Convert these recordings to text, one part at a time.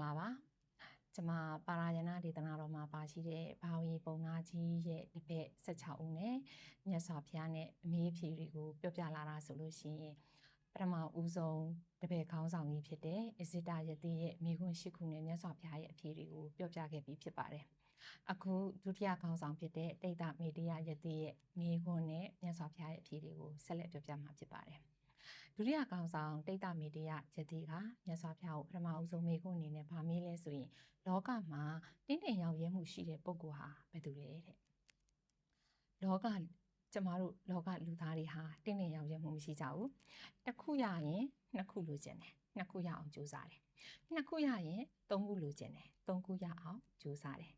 လာပါကျွန်မပါရာယနာဒေသနာတော်မှာပါရှိတဲ့ဘာဝီပုံနာကြီးရဲ့တပည့်16ဦးနဲ့မြတ်စွာဘုရားနဲ့အမေးအဖြေတွေကိုပြောပြလာတာဆိုလို့ရှိရင်ပထမဦးဆုံးတပည့်ခေါင်းဆောင်ကြီးဖြစ်တဲ့အဇိတယတိရဲ့မိခွန်း8ခုနဲ့မြတ်စွာဘုရားရဲ့အဖြေတွေကိုပြောပြခဲ့ပြီးဖြစ်ပါတယ်အခုဒုတိယခေါင်းဆောင်ဖြစ်တဲ့တိတ်တမေတ္တယတိရဲ့မိခွန်းနဲ့မြတ်စွာဘုရားရဲ့အဖြေတွေကိုဆက်လက်ပြောပြမှာဖြစ်ပါတယ်ဒုတိယကောင်ဆောင်တိတ်တမေတ္တယယတိကမြတ်စွာဘုရားကိုပထမအဦးဆုံးမေးခွန်းအနေနဲ့ဗာမေးလဲဆိုရင်လောကမှာတင်းတင်းရောက်ရဲမှုရှိတဲ့ပုဂ္ဂိုလ်ဟာဘယ်သူလဲတဲ့ကျမတို့လောကလူသားတွေဟာတင်းတင်းရောက်ရဲမှုမရှိကြဘူးတစ်ခုရရင်နှစ်ခုလိုချင်တယ်နှစ်ခုရအောင်ကြိုးစားတယ်နှစ်ခုရရင်သုံးခုလိုချင်တယ်သုံးခုရအောင်ကြိုးစားတယ်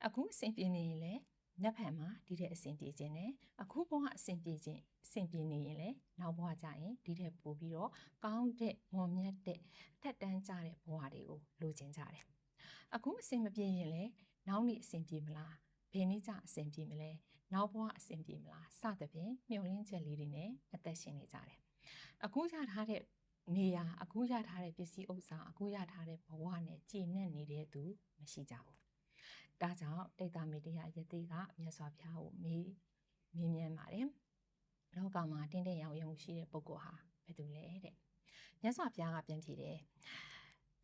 အခုအစဉ်ပြေနေရင်လည်းလက်ဖက်မှာဒီတဲ့အစဉ်ပြေခြင်းနဲ့အခုဘဝအစဉ်ပြေနေရင်လည်းနောက်ဘဝကျရင်ဒီတဲ့ပို့ပြီးတော့ကောင်းတဲ့မွန်မြတ်တဲ့အထက်တန်းကြတဲ့ဘဝတွေကိုလိုချင်ကြတယ်အခုအစဉ်မပြေရင်လည်းနောက်နေ့အစဉ်ပြေမလားဘယ်နေ့ကျအစဉ်ပြေမလဲနောက်ဘဝအစဉ်ပြေမလားစသဖြင့်မျှော်လင့်ချက်လေးတွေနဲ့အသက်ရှင်နေကြတယ်အခုရထားတဲ့နေရာအခုရထားတဲ့ပစ္စည်းဥစ္စာအခုရထားတဲ့ဘဝနဲ့ကြည်နက်နေတဲ့သူမရှိကြဘူးဒါကြောင့်တိတ်တမေတ္တယယတိကမြတ်စွာဘုရားကိုမေးမြန်းပါတယ်လောကမှာတင်းတင်းရောင်ရုံရှိတဲ့ပုဂ္ဂိုလ်ဟာဘယ်သူလဲတဲ့မြတ်စွာဘုရားကပြန်ဖြေတယ်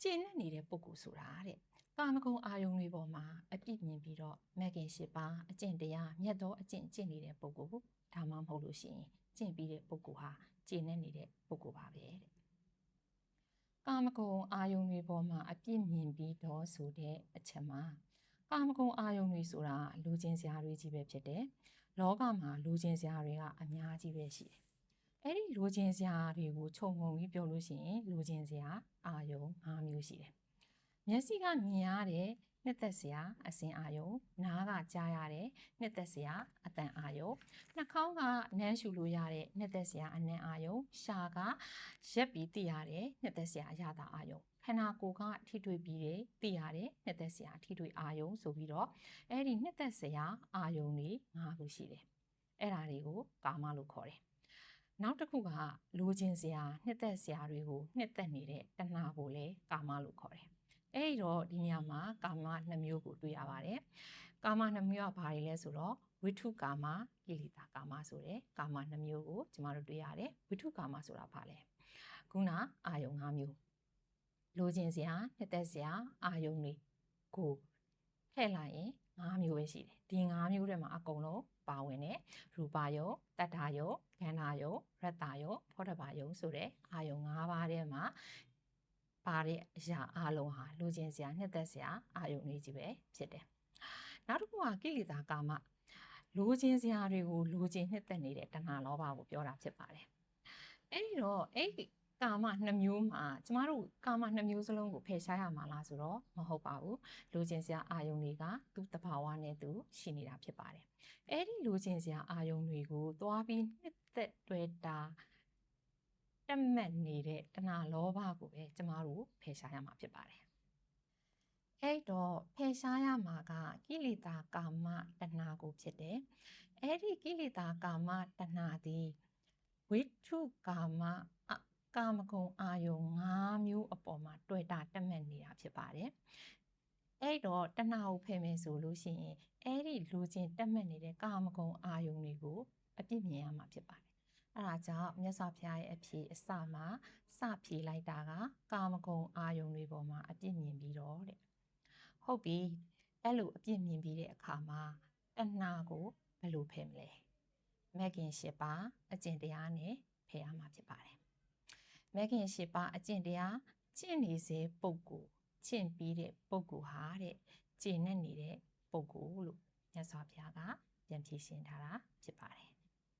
ကျင့်နေတဲ့ပုဂ္ဂိုလ်ဆိုတာတဲ့ကာမဂုဏ်အာယုန်တွေပေါ်မှာအပြစ်မြင်ပြီးတော့မဂ်ခင်၈ပါးအကျင့်တရားမြတ်သောအကျင့်ကျင့်နေတဲ့ပုဂ္ဂိုလ်ဒါမှမဟုတ်လို့ရှိရင်ကျင့်ပြီးတဲ့ပုဂ္ဂိုလ်ဟာကျင့်နေတဲ့ပုဂ္ဂိုလ်ပါပဲတဲ့ကာမဂုဏ်အာယုန်တွေပေါ်မှာအပြစ်မြင်ပြီးတော့ဆိုတဲ့အချက်မှာကာမဂုဏ်အာယုန်တွေဆိုတာလူချင်းစရာတွေကြီးပဲဖြစ်တယ်လောကမှာလူချင်းစရာတွေကအများကြီးပဲရှိတယ်အဲ့ဒီလူချင်းစရာတွေကိုခြုံငုံပြီးပြောလို့ရှိရင်လူချင်းစရာအာယုံ5မျိုးရှိတယ်။မျက်စိကမြင်ရတဲ့နှစ်သက်စရာအစင်အာယုံနားကကြားရတဲ့နှစ်သက်စရာအသံအာယုံနှာခေါင်းကနမ်းရှူလို့ရတဲ့နှစ်သက်စရာအနံ့အာယုံရှားကရက်ပြီးသိရတဲ့နှစ်သက်စရာအရသာအာယုံခန္ဓာကိုယ်ကထိတွေ့ပြီးသိရတဲ့နှစ်သက်စရာထိတွေ့အာယုံဆိုပြီးတော့အဲ့ဒီနှစ်သက်စရာအာယုံတွေ5ခုရှိတယ်။အဲ့ဒါတွေကိုကာမလို့ခေါ်တယ်။နောက်တစ်ခုကလိုချင်စရာနှစ်သက်စရာတွေကိုနှစ်သက်နေတဲ့တဏှာကိုလည်းကာမလို့ခေါ်တယ်။အဲဒီတော့ဒီနေရာမှာကာမ2မျိုးကိုတွေ့ရပါတယ်။ကာမ2မျိုးကဘာတွေလဲဆိုတော့ဝိထုကာမကိလေသာကာမဆိုတဲ့ကာမ2မျိုးကိုကျမတို့တွေ့ရတယ်။ဝိထုကာမဆိုတာဘာလဲ။ခုနအာယုံ5မျိုးလိုချင်စရာနှစ်သက်စရာအာယုံတွေကိုထည့်လိုက်ရင်5မျိုးပဲရှိတယ်။ဒီ5မျိုးထဲမှာအကုန်လုံးပါဝင်တဲ့ရူပယုံတတ္ထာယုံခန္ဓာယုံရတ္တယုံဖောဓဘာယုံဆိုတဲ့အာယုံ5ပါးထဲမှာပါတဲ့အရာအလုံးဟာလူချင်းစရာနှစ်သက်စရာအာယုံတွေကြီးပဲဖြစ်တယ်နောက်တစ်ခုကကိလေသာကာမလူချင်းစရာတွေကိုလူချင်းနှစ်သက်နေတဲ့တဏှာလောဘကိုပြောတာဖြစ်ပါတယ်အဲ့ဒီတော့အဲ့ဒီကာမ2မျိုးမှာကျမတို့ကာမ2မျိုးစလုံးကိုဖယ်ရှားရမှာလားဆိုတော့မဟုတ်ပါဘူးလူချင်းစရာအာယုံတွေကသူ့တဘာဝနဲ့သူရှိနေတာဖြစ်ပါတယ်အဲ့ဒီလူချင်းစရာအာယုံတွေကိုသွားပြီးနှစ်သက်တွေ့တာတက်မှတ်နေတဲ့တဏှာလောဘကိုပဲကျမတို့ဖယ်ရှားရမှာဖြစ်ပါတယ်အဲ့တော့ဖယ်ရှားရမှာကကိလေသာကာမတဏှာကိုဖြစ်တယ်အဲ့ဒီကိလေသာကာမတဏှာသည်ဝိထုကာမကာမဂုဏ်အာယုံ5မျိုးအပေါ်မှာတွေ့တာတက်မှတ်နေတာဖြစ်ပါတယ်အဲ့တော့တဏှာကိုဖယ်မယ်ဆိုလို့ရှိရင်အဲ့ဒီလူချင်းတက်မှတ်နေတဲ့ကာမဂုဏ်အာယုံတွေကိုအပြစ်မြင်ရမှာဖြစ်ပါတယ်အဲ့ဒါကြောင့်မြတ်စွာဘုရားရဲ့အဖြေအစမှာစဖြေလိုက်တာကကာမဂုဏ်အာယုံတွေပေါ်မှာအပြစ်မြင်ပြီးတော့တဲ့ဟုတ်ပြီအဲ့လိုအပြစ်မြင်ပြီးတဲ့အခါမှာတဏှာကိုဘယ်လိုဖယ်မလဲမဂ်ခင်၈ပါးအကျင့်တရားနဲ့ဖယ်ရမှာဖြစ်ပါတယ်မဂ်ခင်၈ပါးအကျင့်တရားကျင့်နေစေပုဂ္ဂိုလ်ကျင့်ပြီးတဲ့ပုဂ္ဂိုလ်ဟာတဲ့ကျင့်နေတဲ့ပုဂ္ဂိုလ်လို့မြတ်စွာဘုရားကပြန်ဖြေရှင်းထားတာဖြစ်ပါတယ်